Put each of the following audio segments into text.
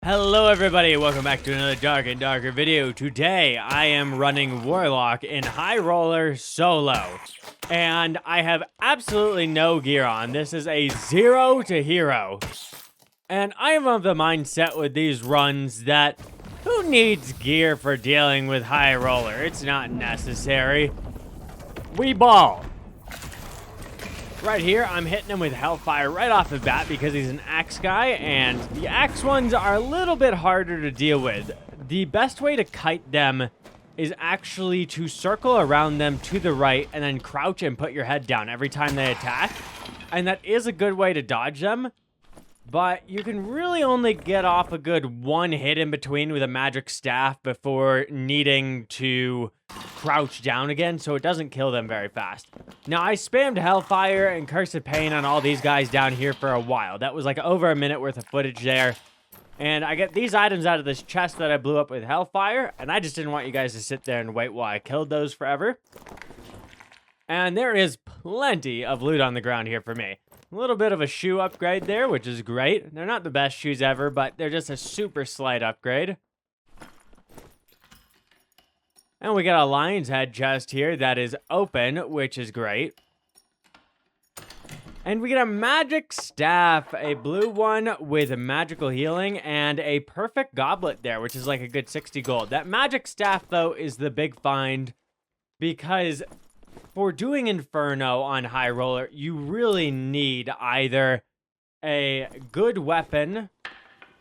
Hello everybody, welcome back to another Dark and Darker video. Today I am running Warlock in Highroller solo. And I have absolutely no gear on. This is a 0 to hero. And I am of the mindset with these runs that who needs gear for dealing with Highroller? It's not necessary. We ball. Right here, I'm hitting him with Hellfire right off the bat because he's an axe guy, and the axe ones are a little bit harder to deal with. The best way to kite them is actually to circle around them to the right and then crouch and put your head down every time they attack. And that is a good way to dodge them, but you can really only get off a good one hit in between with a magic staff before needing to crouch down again, so it doesn't kill them very fast. Now, I spammed Hellfire and Curse of Pain on all these guys down here for a while. That was like over a minute worth of footage there. And I get these items out of this chest that I blew up with Hellfire, and I just didn't want you guys to sit there and wait while I killed those forever. And there is plenty of loot on the ground here for me. A little bit of a shoe upgrade there, which is great. They're not the best shoes ever, but they're just a super slight upgrade. And we got a lion's head chest here that is open, which is great. And we get a magic staff, a blue one with magical healing, and a perfect goblet there, which is like a good 60 gold. That magic staff, though, is the big find, because for doing Inferno on Highroller, you really need either a good weapon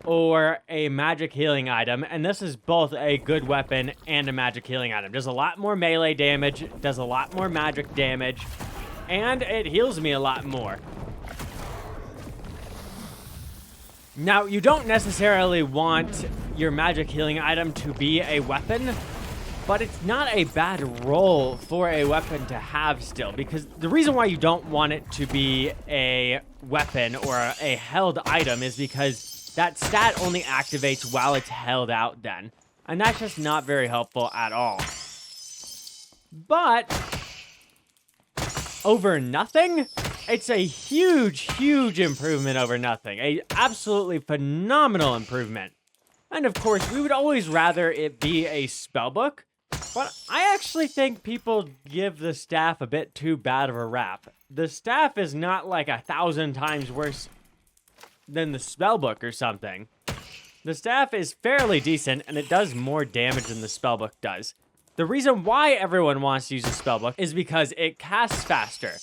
or a magic healing item, and this is both a good weapon and a magic healing item. Does a lot more melee damage, does a lot more magic damage, and it heals me a lot more. Now, you don't necessarily want your magic healing item to be a weapon, but it's not a bad role for a weapon to have still, because the reason why you don't want it to be a weapon or a held item is because that stat only activates while it's held out then. And that's just not very helpful at all. But over nothing, it's a huge, huge improvement over nothing. A absolutely phenomenal improvement. And of course, we would always rather it be a spellbook, but I actually think people give the staff a bit too bad of a rap. The staff is not like 1,000 times worse than the spellbook or something. The staff is fairly decent, and it does more damage than the spellbook does. The reason why everyone wants to use a spellbook is because it casts faster.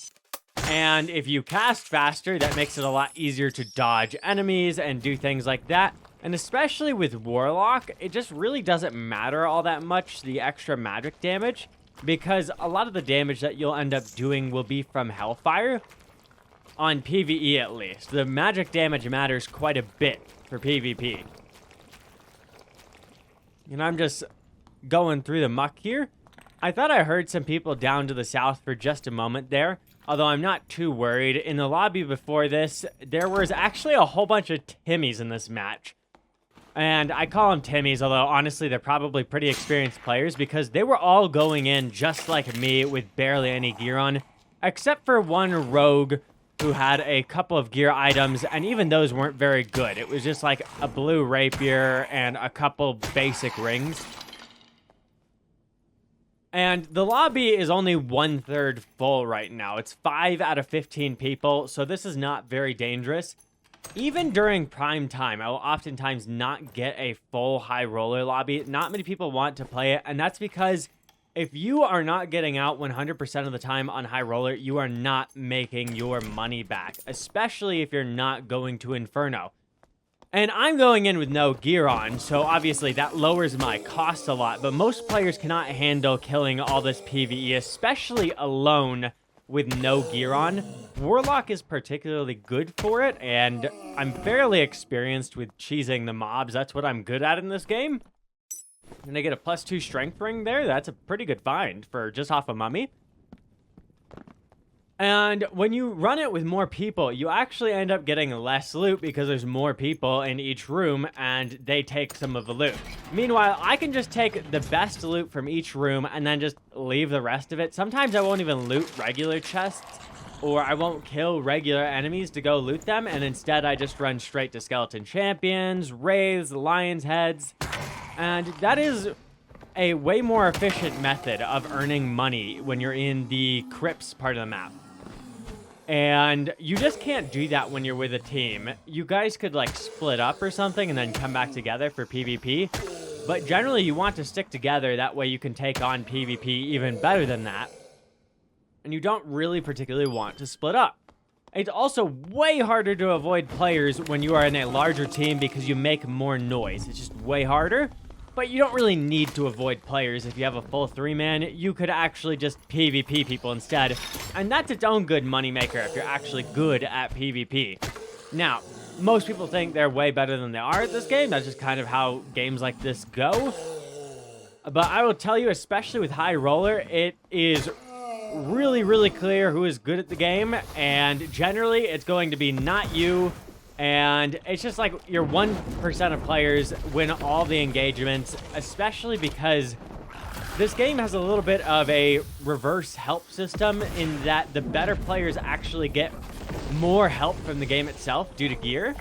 And if you cast faster, that makes it a lot easier to dodge enemies and do things like that. And especially with Warlock, it just really doesn't matter all that much, the extra magic damage, because a lot of the damage that you'll end up doing will be from Hellfire. On PvE, at least. The magic damage matters quite a bit for PvP. And I'm just going through the muck here. I thought I heard some people down to the south for just a moment there, although I'm not too worried. In the lobby before this, there was actually a whole bunch of Timmies in this match. And I call them Timmies, although honestly they're probably pretty experienced players because they were all going in just like me with barely any gear on, except for one rogue who had a couple of gear items, and even those weren't very good. It was just like a blue rapier and a couple basic rings. And the lobby is only 1/3 full right now. It's 5 out of 15 people, so this is not very dangerous. Even during prime time, I will oftentimes not get a full Highroller lobby. Not many people want to play it, and that's because if you are not getting out 100% of the time on Highroller, you are not making your money back, especially if you're not going to Inferno. And I'm going in with no gear on, so obviously that lowers my cost a lot, but most players cannot handle killing all this PvE, especially alone with no gear on. Warlock is particularly good for it, and I'm fairly experienced with cheesing the mobs. That's what I'm good at in this game. And I get a +2 strength ring there. That's a pretty good find for just off a mummy. And when you run it with more people, you actually end up getting less loot because there's more people in each room and they take some of the loot. Meanwhile, I can just take the best loot from each room and then just leave the rest of it. Sometimes I won't even loot regular chests or I won't kill regular enemies to go loot them, and instead I just run straight to skeleton champions, wraiths, lions heads, and that is a way more efficient method of earning money when you're in the Crypts part of the map. And you just can't do that when you're with a team. You guys could like split up or something and then come back together for PvP. But generally you want to stick together, that way you can take on PvP even better than that. And you don't really particularly want to split up. It's also way harder to avoid players when you are in a larger team because you make more noise. It's just way harder. But you don't really need to avoid players. If you have a full 3-man, you could actually just PvP people instead. And that's its own good moneymaker if you're actually good at PvP. Now, most people think they're way better than they are at this game. That's just kind of how games like this go. But I will tell you, especially with Highroller, it is really, really clear who is good at the game. And generally, it's going to be not you. And it's just like your 1% of players win all the engagements, especially because this game has a little bit of a reverse help system in that the better players actually get more help from the game itself due to gear.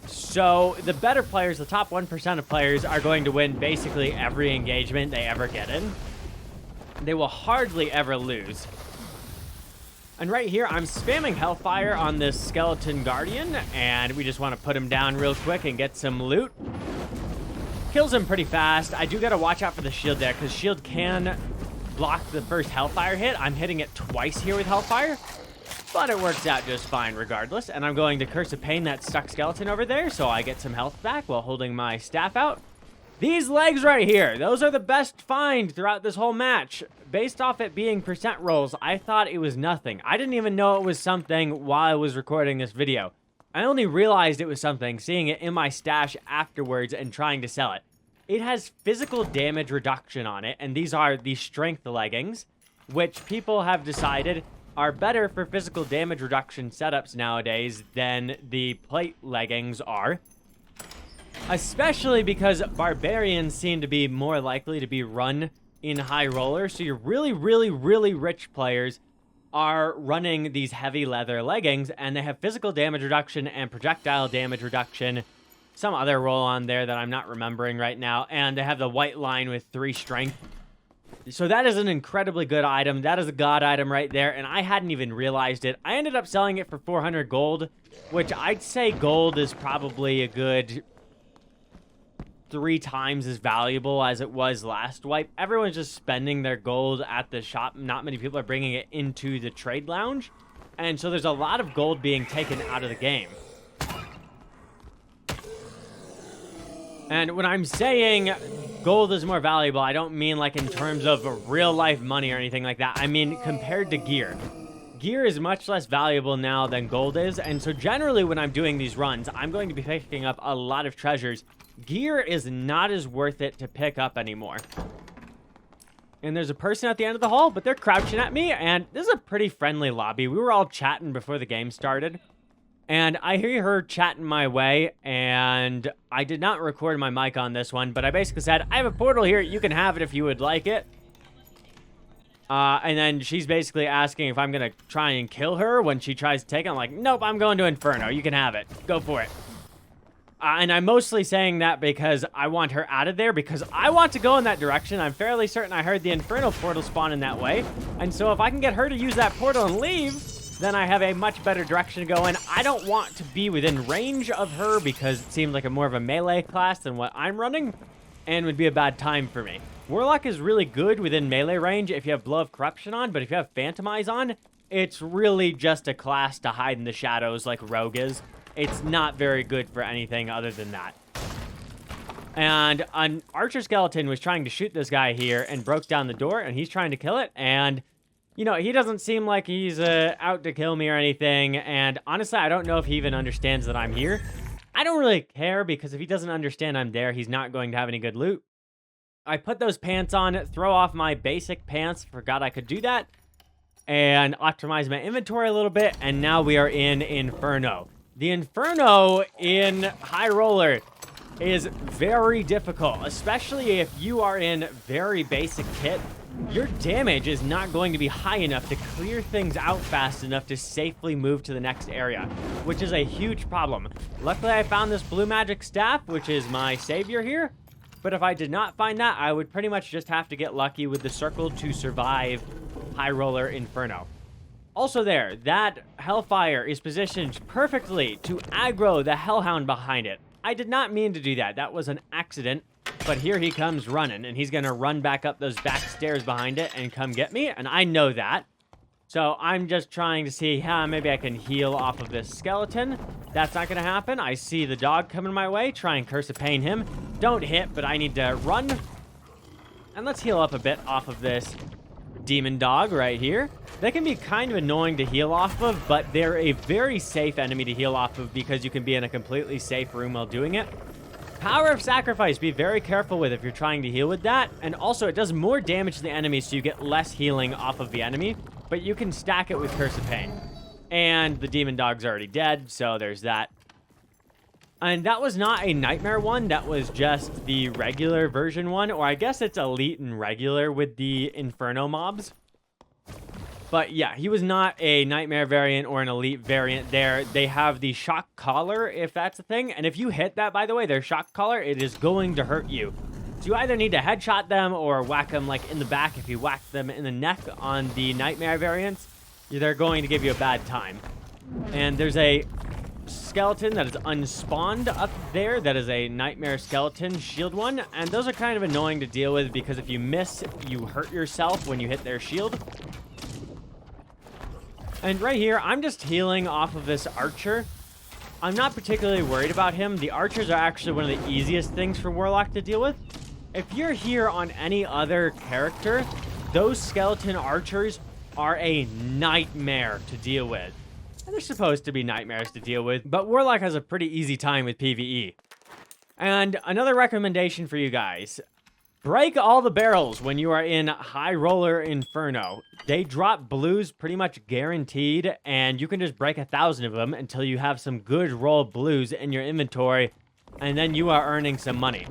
So the better players, the top 1% of players, are going to win basically every engagement they ever get in. They will hardly ever lose. And right here, I'm spamming Hellfire on this Skeleton Guardian, and we just want to put him down real quick and get some loot. Kills him pretty fast. I do got to watch out for the shield there, because shield can block the first Hellfire hit. I'm hitting it twice here with Hellfire, but it works out just fine regardless. And I'm going to Curse of Pain that stuck skeleton over there, so I get some health back while holding my staff out. These legs right here, those are the best find throughout this whole match. Based off it being percent rolls, I thought it was nothing. I didn't even know it was something while I was recording this video. I only realized it was something seeing it in my stash afterwards and trying to sell it. It has physical damage reduction on it, and these are the strength leggings, which people have decided are better for physical damage reduction setups nowadays than the plate leggings are. Especially because barbarians seem to be more likely to be run in Highroller, so your really, really, really rich players are running these heavy leather leggings, and they have physical damage reduction and projectile damage reduction, some other roll on there that I'm not remembering right now, and they have the white line with 3 strength. So that is an incredibly good item. That is a god item right there, and I hadn't even realized it. I ended up selling it for 400 gold, which I'd say gold is probably a good 3 times as valuable as it was last wipe. Everyone's just spending their gold at the shop. Not many people are bringing it into the trade lounge. And so there's a lot of gold being taken out of the game. And when I'm saying gold is more valuable, I don't mean like in terms of real life money or anything like that. I mean compared to gear. Gear is much less valuable now than gold is. And so generally when I'm doing these runs, I'm going to be picking up a lot of treasures. Gear is not as worth it to pick up anymore. And there's a person at the end of the hall, but they're crouching at me, and this is a pretty friendly lobby. We were all chatting before the game started, and I hear her chatting my way, and I did not record my mic on this one, but I basically said, I have a portal here, you can have it if you would like it. And then she's basically asking if I'm gonna try and kill her when she tries to take it. I'm like, nope, I'm going to Inferno, you can have it, go for it. And I'm mostly saying that because I want her out of there, because I want to go in that direction. I'm fairly certain I heard the Inferno portal spawn in that way. And so if I can get her to use that portal and leave, then I have a much better direction to go in. I don't want to be within range of her because it seems like more of a melee class than what I'm running, and would be a bad time for me. Warlock is really good within melee range if you have Blow of Corruption on, but if you have Phantomize on, it's really just a class to hide in the shadows like Rogue is. It's not very good for anything other than that. And an archer skeleton was trying to shoot this guy here and broke down the door, and he's trying to kill it. And, you know, he doesn't seem like he's out to kill me or anything. And honestly, I don't know if he even understands that I'm here. I don't really care, because if he doesn't understand I'm there, he's not going to have any good loot. I put those pants on, throw off my basic pants, forgot I could do that, and optimize my inventory a little bit, and now we are in Inferno. The Inferno in Highroller is very difficult, especially if you are in very basic kit. Your damage is not going to be high enough to clear things out fast enough to safely move to the next area, which is a huge problem. Luckily, I found this blue magic staff, which is my savior here. But if I did not find that, I would pretty much just have to get lucky with the circle to survive Highroller Inferno. Also there, that Hellfire is positioned perfectly to aggro the Hellhound behind it. I did not mean to do that. That was an accident. But here he comes running, and he's going to run back up those back stairs behind it and come get me, and I know that. So I'm just trying to see how maybe I can heal off of this skeleton. That's not going to happen. I see the dog coming my way. Try and Curse of Pain him. Don't hit, but I need to run. And let's heal up a bit off of this demon dog right here. They can be kind of annoying to heal off of, but they're a very safe enemy to heal off of because you can be in a completely safe room while doing it. Power of Sacrifice, be very careful with if you're trying to heal with that. And also, it does more damage to the enemy, so you get less healing off of the enemy. But you can stack it with Curse of Pain. And the demon dog's already dead, so there's that. And that was not a nightmare one, that was just the regular version one. Or I guess it's elite and regular with the Inferno mobs. But yeah, he was not a nightmare variant or an elite variant there. They have the shock collar, if that's a thing. And if you hit that, by the way, their shock collar, it is going to hurt you. So you either need to headshot them or whack them like in the back. If you whack them in the neck on the nightmare variants, they're going to give you a bad time. And there's a skeleton that is unspawned up there. That is a nightmare skeleton shield one. And those are kind of annoying to deal with because if you miss, you hurt yourself when you hit their shield. And right here, I'm just healing off of this archer. I'm not particularly worried about him. The archers are actually one of the easiest things for Warlock to deal with. If you're here on any other character, those skeleton archers are a nightmare to deal with. And they're supposed to be nightmares to deal with, but Warlock has a pretty easy time with PvE. And another recommendation for you guys. Break all the barrels when you are in Highroller Inferno. They drop blues pretty much guaranteed, and you can just break 1,000 of them until you have some good roll blues in your inventory, and then you are earning some money.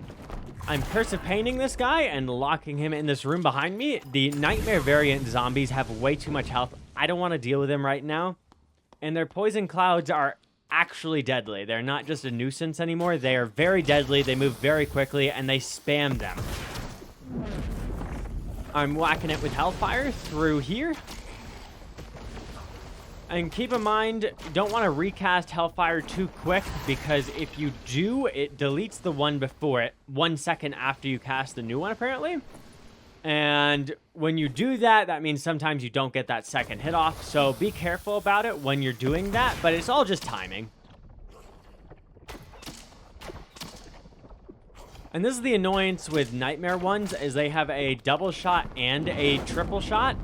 I'm Curse of Paining this guy and locking him in this room behind me. The Nightmare variant zombies have way too much health. I don't want to deal with them right now. And their poison clouds are actually deadly. They're not just a nuisance anymore. They are very deadly. They move very quickly, and they spam them. I'm whacking it with Hellfire through here. And keep in mind, you don't want to recast Hellfire too quick, because if you do, it deletes the one before it 1 second after you cast the new one, apparently. And when you do that, that means sometimes you don't get that second hit off. So be careful about it when you're doing that, but it's all just timing. And this is the annoyance with Nightmare ones, is they have a double shot and a triple shot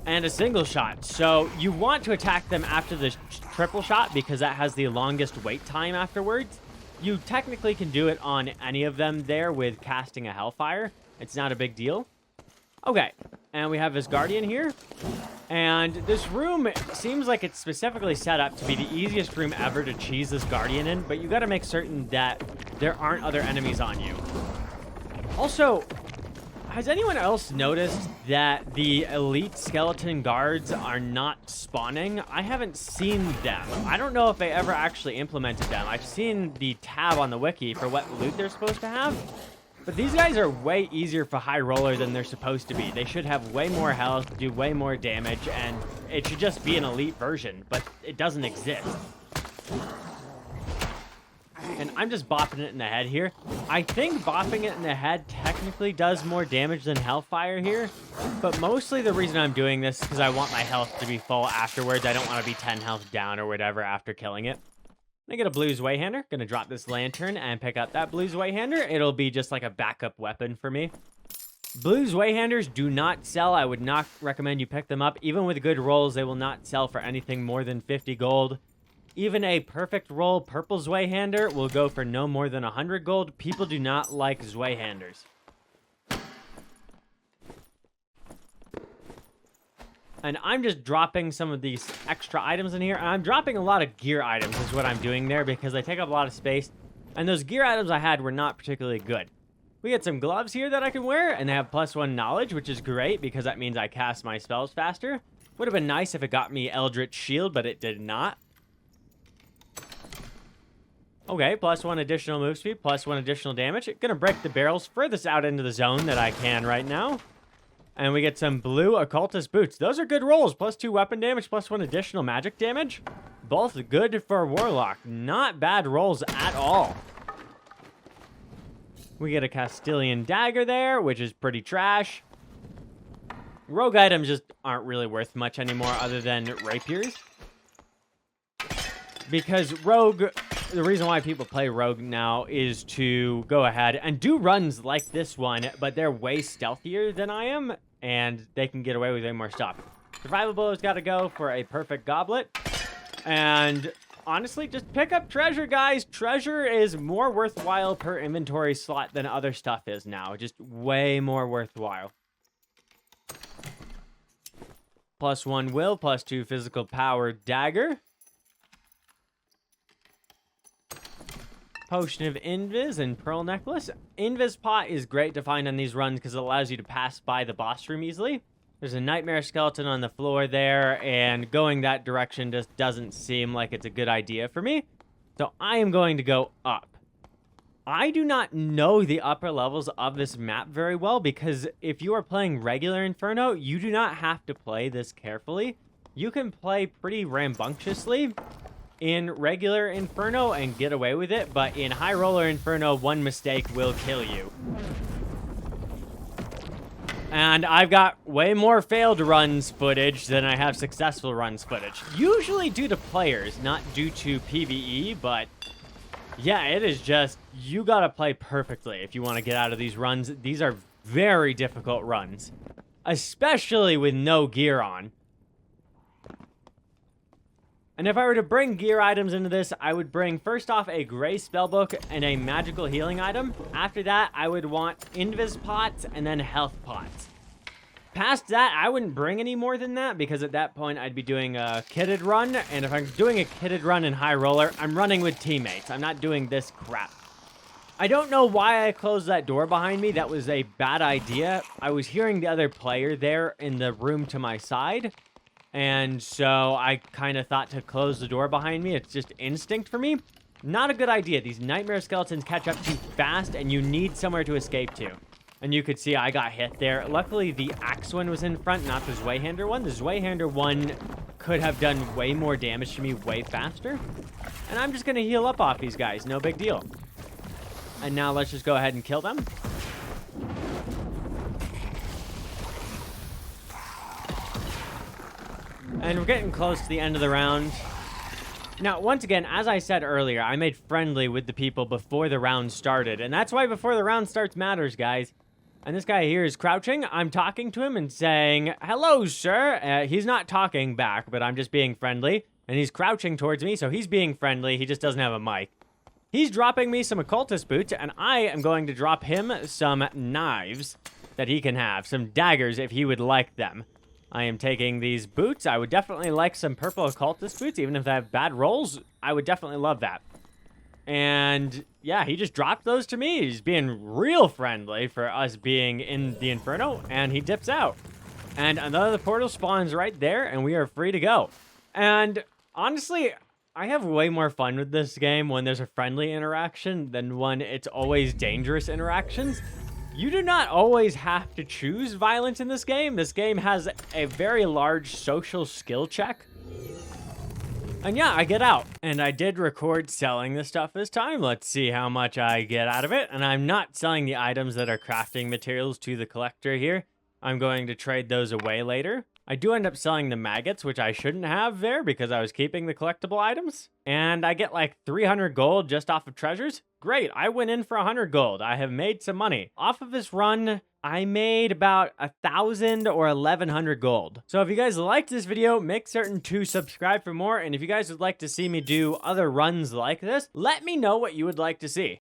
and a single shot. So you want to attack them after the triple shot because that has the longest wait time afterwards. You technically can do it on any of them there with casting a Hellfire. It's not a big deal. Okay, and we have this Guardian here. And this room seems like it's specifically set up to be the easiest room ever to cheese this Guardian in, but you gotta make certain that there aren't other enemies on you. Also, has anyone else noticed that the elite skeleton guards are not spawning? I haven't seen them. I don't know if they ever actually implemented them. I've seen the tab on the wiki for what loot they're supposed to have. But these guys are way easier for Highroller than they're supposed to be. They should have way more health, do way more damage, and it should just be an elite version, but it doesn't exist. And I'm just bopping it in the head here. I think bopping it in the head technically does more damage than Hellfire here, but mostly the reason I'm doing this is because I want my health to be full afterwards. I don't want to be 10 health down or whatever after killing it. I get a Blues Wayhander. Gonna drop this lantern and pick up that Blues Wayhander. It'll be just like a backup weapon for me. Blues Wayhanders do not sell. I would not recommend you pick them up. Even with good rolls, they will not sell for anything more than 50 gold. Even a perfect roll purple Zwayhander will go for no more than 100 gold. People do not like Zwayhanders. And I'm just dropping some of these extra items in here. And I'm dropping a lot of gear items is what I'm doing there because they take up a lot of space. And those gear items I had were not particularly good. We get some gloves here that I can wear, and they have +1 knowledge, which is great because that means I cast my spells faster. Would have been nice if it got me Eldritch Shield, but it did not. Okay, +1 additional move speed, +1 additional damage. Gonna break the barrels furthest out into the zone that I can right now. And we get some blue occultist boots. Those are good rolls. +2 weapon damage, +1 additional magic damage. Both good for Warlock. Not bad rolls at all. We get a Castilian dagger there, which is pretty trash. Rogue items just aren't really worth much anymore other than rapiers. Because rogue, the reason why people play rogue now is to go ahead and do runs like this one, but they're way stealthier than I am, and they can get away with way more stuff. Survivable has got to go for a perfect goblet. And honestly, just pick up treasure, guys. Treasure is more worthwhile per inventory slot than other stuff is now. Just way more worthwhile. +1 will, +2 physical power dagger. Potion of Invis and Pearl Necklace. Invis pot is great to find on these runs because it allows you to pass by the boss room easily. There's a nightmare skeleton on the floor there, and going that direction just doesn't seem like it's a good idea for me. So I am going to go up. I do not know the upper levels of this map very well because if you are playing regular Inferno, you do not have to play this carefully. You can play pretty rambunctiously in regular Inferno and get away with it, but in Highroller Inferno, one mistake will kill you. And I've got way more failed runs footage than I have successful runs footage. Usually due to players, not due to PvE, but yeah, it is just, you gotta play perfectly if you want to get out of these runs. These are very difficult runs, especially with no gear on. And if I were to bring gear items into this, I would bring first off a gray spellbook and a magical healing item. After that, I would want invis pots and then health pots. Past that, I wouldn't bring any more than that because at that point I'd be doing a kitted run. And if I'm doing a kitted run in Highroller, I'm running with teammates. I'm not doing this crap. I don't know why I closed that door behind me. That was a bad idea. I was hearing the other player there in the room to my side. And so I kind of thought to close the door behind me. It's just instinct for me. Not a good idea. These nightmare skeletons catch up too fast, and you need somewhere to escape to. And you could see I got hit there. Luckily, the axe one was in front, not the Zweihander one. The Zweihander one could have done way more damage to me way faster. And I'm just going to heal up off these guys. No big deal. And now let's just go ahead and kill them. And we're getting close to the end of the round. Now, once again, as I said earlier, I made friendly with the people before the round started. And that's why before the round starts matters, guys. And this guy here is crouching. I'm talking to him and saying, "Hello, sir." He's not talking back, but I'm just being friendly. And he's crouching towards me, so he's being friendly. He just doesn't have a mic. He's dropping me some occultist boots, and I am going to drop him some knives that he can have. Some daggers if he would like them. I am taking these boots. I would definitely like some purple occultist boots, even if they have bad rolls. I would definitely love that. And yeah, he just dropped those to me. He's being real friendly for us being in the Inferno, and he dips out. And another portal spawns right there, and we are free to go. And honestly, I have way more fun with this game when there's a friendly interaction than when it's always dangerous interactions. You do not always have to choose violence in this game. This game has a very large social skill check. And yeah, I get out. And I did record selling this stuff this time. Let's see how much I get out of it. And I'm not selling the items that are crafting materials to the collector here. I'm going to trade those away later. I do end up selling the maggots, which I shouldn't have there because I was keeping the collectible items. And I get like 300 gold just off of treasures. Great, I went in for 100 gold. I have made some money. Off of this run, I made about 1,000 or 1,100 gold. So if you guys liked this video, make certain to subscribe for more. And if you guys would like to see me do other runs like this, let me know what you would like to see.